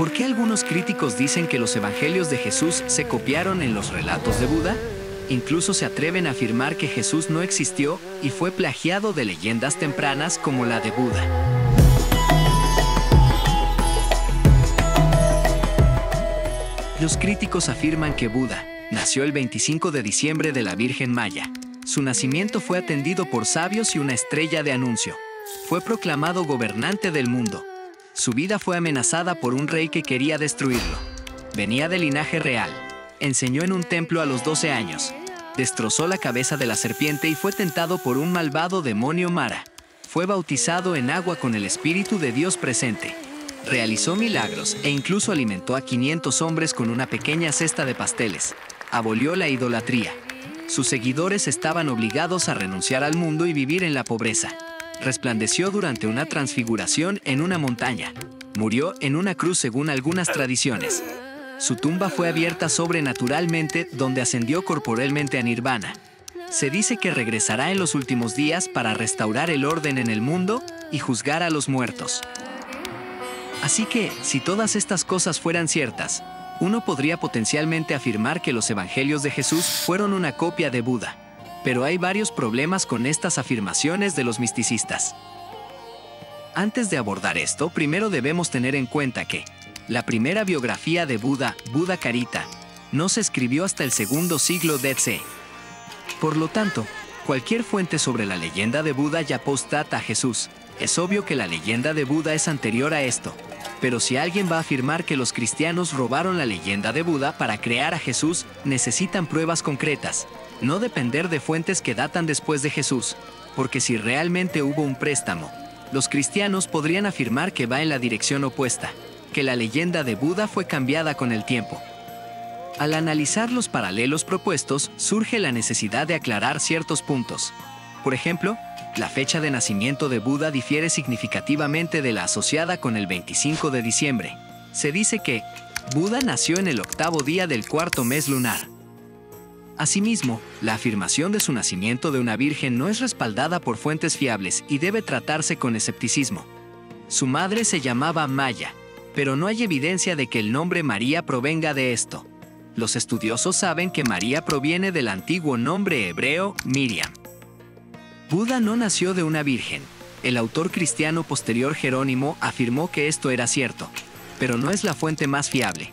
¿Por qué algunos críticos dicen que los evangelios de Jesús se copiaron en los relatos de Buda? Incluso se atreven a afirmar que Jesús no existió y fue plagiado de leyendas tempranas como la de Buda. Los críticos afirman que Buda nació el 25 de diciembre de la Virgen Maya. Su nacimiento fue atendido por sabios y una estrella de anuncio. Fue proclamado gobernante del mundo. Su vida fue amenazada por un rey que quería destruirlo. Venía de linaje real. Enseñó en un templo a los 12 años. Destrozó la cabeza de la serpiente y fue tentado por un malvado demonio Mara. Fue bautizado en agua con el Espíritu de Dios presente. Realizó milagros e incluso alimentó a 500 hombres con una pequeña cesta de pasteles. Abolió la idolatría. Sus seguidores estaban obligados a renunciar al mundo y vivir en la pobreza. Resplandeció durante una transfiguración en una montaña. Murió en una cruz según algunas tradiciones. Su tumba fue abierta sobrenaturalmente, donde ascendió corporalmente a Nirvana. Se dice que regresará en los últimos días para restaurar el orden en el mundo y juzgar a los muertos. Así que, si todas estas cosas fueran ciertas, uno podría potencialmente afirmar que los evangelios de Jesús fueron una copia de Buda. Pero hay varios problemas con estas afirmaciones de los misticistas. Antes de abordar esto, primero debemos tener en cuenta que la primera biografía de Buda, Buddha Carita, no se escribió hasta el segundo siglo d.C. Por lo tanto, cualquier fuente sobre la leyenda de Buda ya postdata a Jesús. Es obvio que la leyenda de Buda es anterior a esto. Pero si alguien va a afirmar que los cristianos robaron la leyenda de Buda para crear a Jesús, necesitan pruebas concretas. No depender de fuentes que datan después de Jesús, porque si realmente hubo un préstamo, los cristianos podrían afirmar que va en la dirección opuesta, que la leyenda de Buda fue cambiada con el tiempo. Al analizar los paralelos propuestos, surge la necesidad de aclarar ciertos puntos. Por ejemplo, la fecha de nacimiento de Buda difiere significativamente de la asociada con el 25 de diciembre. Se dice que Buda nació en el 8º día del 4º mes lunar. Asimismo, la afirmación de su nacimiento de una virgen no es respaldada por fuentes fiables y debe tratarse con escepticismo. Su madre se llamaba Maya, pero no hay evidencia de que el nombre María provenga de esto. Los estudiosos saben que María proviene del antiguo nombre hebreo Miriam. Buda no nació de una virgen. El autor cristiano posterior Jerónimo afirmó que esto era cierto, pero no es la fuente más fiable.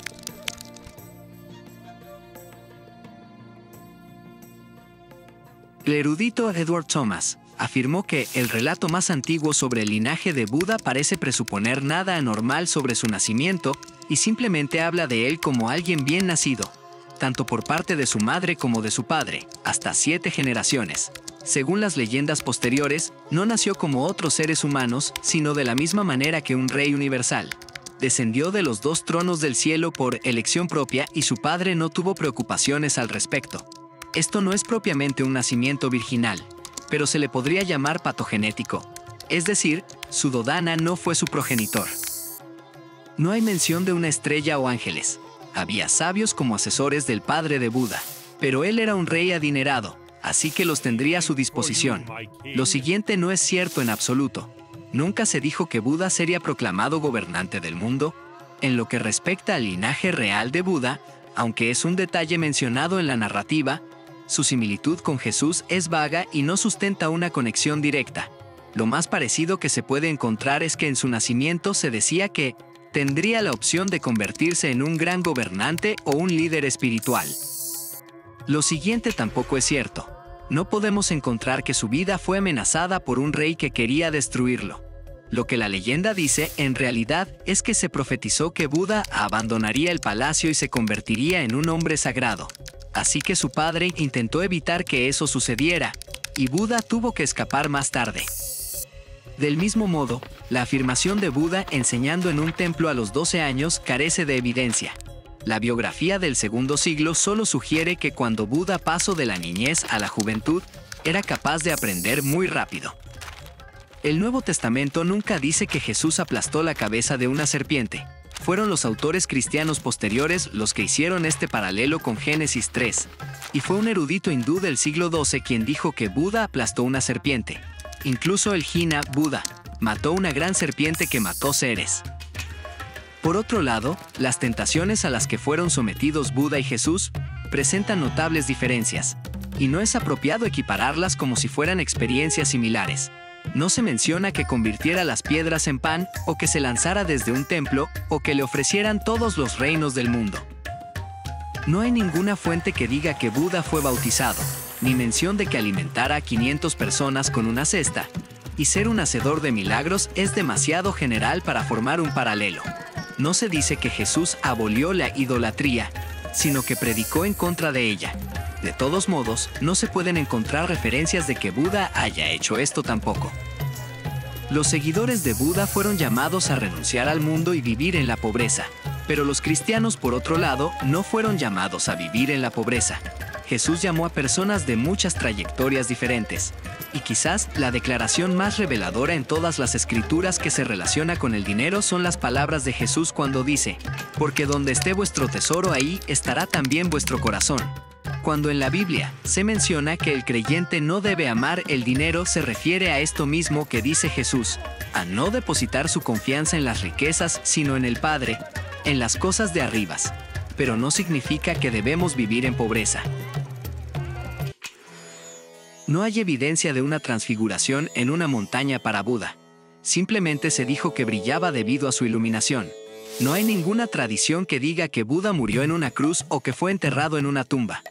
El erudito Edward Thomas afirmó que el relato más antiguo sobre el linaje de Buda parece presuponer nada anormal sobre su nacimiento y simplemente habla de él como alguien bien nacido, tanto por parte de su madre como de su padre, hasta 7 generaciones. Según las leyendas posteriores, no nació como otros seres humanos, sino de la misma manera que un rey universal. Descendió de los 2 tronos del cielo por elección propia y su padre no tuvo preocupaciones al respecto. Esto no es propiamente un nacimiento virginal, pero se le podría llamar patogenético, es decir, su dodana no fue su progenitor. No hay mención de una estrella o ángeles. Había sabios como asesores del padre de Buda, pero él era un rey adinerado, así que los tendría a su disposición. Lo siguiente no es cierto en absoluto. Nunca se dijo que Buda sería proclamado gobernante del mundo. En lo que respecta al linaje real de Buda, aunque es un detalle mencionado en la narrativa, su similitud con Jesús es vaga y no sustenta una conexión directa. Lo más parecido que se puede encontrar es que en su nacimiento se decía que tendría la opción de convertirse en un gran gobernante o un líder espiritual. Lo siguiente tampoco es cierto. No podemos encontrar que su vida fue amenazada por un rey que quería destruirlo. Lo que la leyenda dice, en realidad, es que se profetizó que Buda abandonaría el palacio y se convertiría en un hombre sagrado. Así que su padre intentó evitar que eso sucediera, y Buda tuvo que escapar más tarde. Del mismo modo, la afirmación de Buda enseñando en un templo a los 12 años carece de evidencia. La biografía del segundo siglo solo sugiere que cuando Buda pasó de la niñez a la juventud, era capaz de aprender muy rápido. El Nuevo Testamento nunca dice que Jesús aplastó la cabeza de una serpiente. Fueron los autores cristianos posteriores los que hicieron este paralelo con Génesis 3, y fue un erudito hindú del siglo XII quien dijo que Buda aplastó una serpiente. Incluso el Jina Buda mató una gran serpiente que mató seres. Por otro lado, las tentaciones a las que fueron sometidos Buda y Jesús presentan notables diferencias, y no es apropiado equipararlas como si fueran experiencias similares. No se menciona que convirtiera las piedras en pan, o que se lanzara desde un templo, o que le ofrecieran todos los reinos del mundo. No hay ninguna fuente que diga que Buda fue bautizado, ni mención de que alimentara a 500 personas con una cesta, y ser un hacedor de milagros es demasiado general para formar un paralelo. No se dice que Jesús abolió la idolatría, sino que predicó en contra de ella. De todos modos, no se pueden encontrar referencias de que Buda haya hecho esto tampoco. Los seguidores de Buda fueron llamados a renunciar al mundo y vivir en la pobreza, pero los cristianos, por otro lado, no fueron llamados a vivir en la pobreza. Jesús llamó a personas de muchas trayectorias diferentes, y quizás la declaración más reveladora en todas las escrituras que se relaciona con el dinero son las palabras de Jesús cuando dice: «Porque donde esté vuestro tesoro, ahí estará también vuestro corazón». Cuando en la Biblia se menciona que el creyente no debe amar el dinero, se refiere a esto mismo que dice Jesús, a no depositar su confianza en las riquezas, sino en el Padre, en las cosas de arribas. Pero no significa que debemos vivir en pobreza. No hay evidencia de una transfiguración en una montaña para Buda. Simplemente se dijo que brillaba debido a su iluminación. No hay ninguna tradición que diga que Buda murió en una cruz o que fue enterrado en una tumba.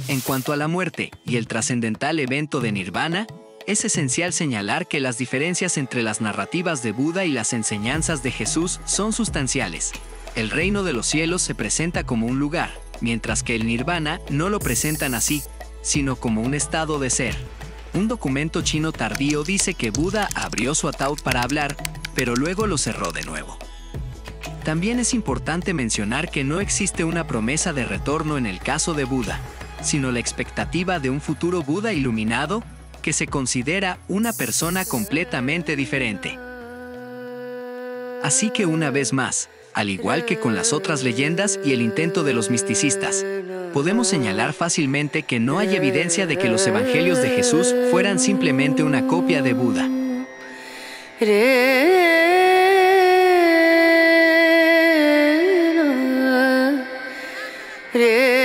En cuanto a la muerte y el trascendental evento de Nirvana, es esencial señalar que las diferencias entre las narrativas de Buda y las enseñanzas de Jesús son sustanciales. El reino de los cielos se presenta como un lugar, mientras que el Nirvana no lo presentan así, sino como un estado de ser. Un documento chino tardío dice que Buda abrió su ataúd para hablar, pero luego lo cerró de nuevo. También es importante mencionar que no existe una promesa de retorno en el caso de Buda, sino la expectativa de un futuro Buda iluminado que se considera una persona completamente diferente. Así que una vez más, al igual que con las otras leyendas y el intento de los misticistas, podemos señalar fácilmente que no hay evidencia de que los evangelios de Jesús fueran simplemente una copia de Buda. Re